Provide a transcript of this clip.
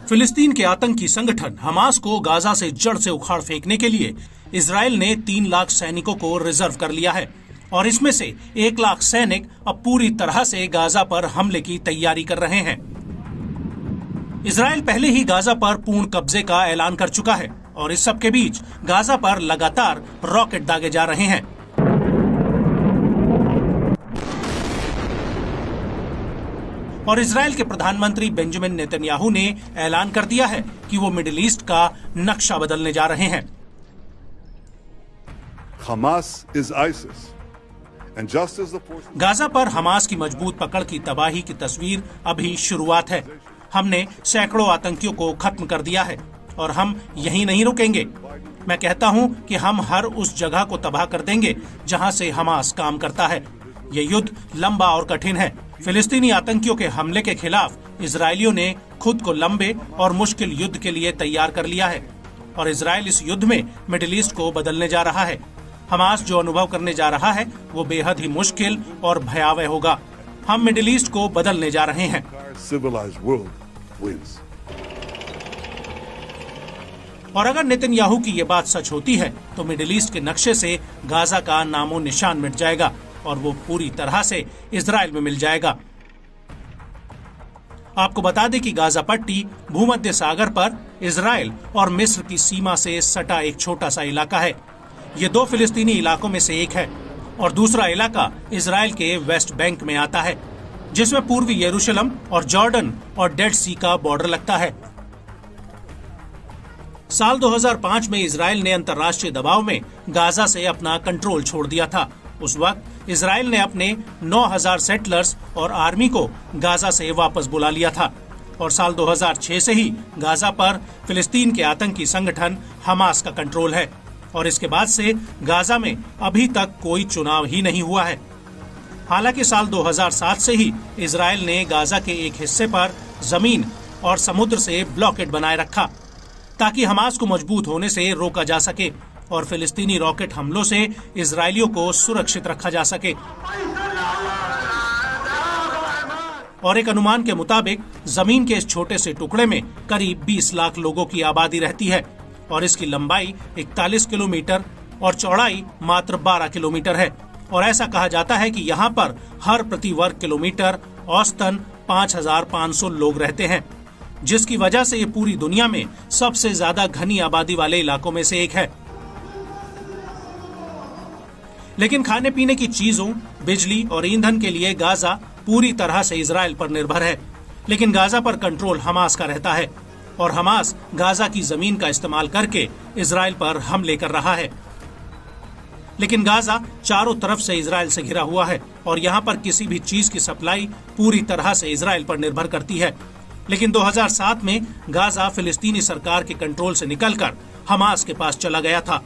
फिलिस्तीन के आतंकी संगठन हमास को गाजा से जड़ से उखाड़ फेंकने के लिए इजराइल ने 3 लाख सैनिकों को रिजर्व कर लिया है और इसमें से 1 लाख सैनिक अब पूरी तरह से गाजा पर हमले की तैयारी कर रहे हैं। इजराइल पहले ही गाजा पर पूर्ण कब्जे का ऐलान कर चुका है और इस सब के बीच गाजा पर लगातार रॉकेट दागे जा रहे हैं। और इजराइल के प्रधानमंत्री बेंजामिन नेतन्याहू ने ऐलान कर दिया है कि वो मिडिल ईस्ट का नक्शा बदलने जा रहे हैं। गाजा पर हमास की मजबूत पकड़ की तबाही की तस्वीर अभी शुरुआत है। हमने सैकड़ों आतंकियों को खत्म कर दिया है और हम यहीं नहीं रुकेंगे। मैं कहता हूं कि हम हर उस जगह को तबाह कर देंगे जहां से हमास काम करता है। ये युद्ध लंबा और कठिन है। फिलिस्तीनी आतंकियों के हमले के खिलाफ इजरायलियों ने खुद को लंबे और मुश्किल युद्ध के लिए तैयार कर लिया है और इजराइल इस युद्ध में मिडिल ईस्ट को बदलने जा रहा है। हमास जो अनुभव करने जा रहा है वो बेहद ही मुश्किल और भयावह होगा। हम मिडिल ईस्ट को बदलने जा रहे हैं। और अगर नेतन्याहू की ये बात सच होती है तो मिडिल ईस्ट के नक्शे से गाजा का नामो निशान मिट जाएगा और वो पूरी तरह से इजराइल में मिल जाएगा। आपको बता दें कि गाजा पट्टी भूमध्य सागर पर इजराइल और मिस्र की सीमा से सटा एक छोटा सा इलाका है। ये 2 फिलिस्तीनी इलाकों में से एक है और दूसरा इलाका इजराइल के वेस्ट बैंक में आता है, जिसमें पूर्वी यरूशलेम और जॉर्डन और डेड सी का बॉर्डर लगता है। साल 2005 में इजराइल ने अंतर्राष्ट्रीय दबाव में गाजा से अपना कंट्रोल छोड़ दिया था। उस वक्त इजराइल ने अपने 9,000 सेटलर्स और आर्मी को गाजा से वापस बुला लिया था और साल 2006 से ही गाजा पर फिलिस्तीन के आतंकी संगठन हमास का कंट्रोल है और इसके बाद से गाजा में अभी तक कोई चुनाव ही नहीं हुआ है। हालांकि साल 2007 से ही इजराइल ने गाजा के एक हिस्से पर जमीन और समुद्र से ब्लॉकेड बनाए रखा ताकि हमास को मजबूत होने से रोका जा सके और फिलिस्तीनी रॉकेट हमलों से इजरायलियों को सुरक्षित रखा जा सके। और एक अनुमान के मुताबिक जमीन के इस छोटे से टुकड़े में करीब 20 लाख लोगों की आबादी रहती है और इसकी लंबाई 41 किलोमीटर और चौड़ाई मात्र 12 किलोमीटर है और ऐसा कहा जाता है कि यहाँ पर हर प्रति वर्ग किलोमीटर औसतन 5,500 लोग रहते हैं, जिसकी वजह से ये पूरी दुनिया में सबसे ज्यादा घनी आबादी वाले इलाकों में से एक है। लेकिन खाने पीने की चीजों, बिजली और ईंधन के लिए गाजा पूरी तरह से इजराइल पर निर्भर है, लेकिन गाजा पर कंट्रोल हमास का रहता है और हमास गाजा की जमीन का इस्तेमाल करके इजराइल पर हमले कर रहा है। लेकिन गाजा चारों तरफ से इजराइल से घिरा हुआ है और यहाँ पर किसी भी चीज की सप्लाई पूरी तरह से इजराइल पर निर्भर करती है। लेकिन 2007 में गाजा फिलिस्तीनी सरकार के कंट्रोल से निकलकर हमास के पास चला गया था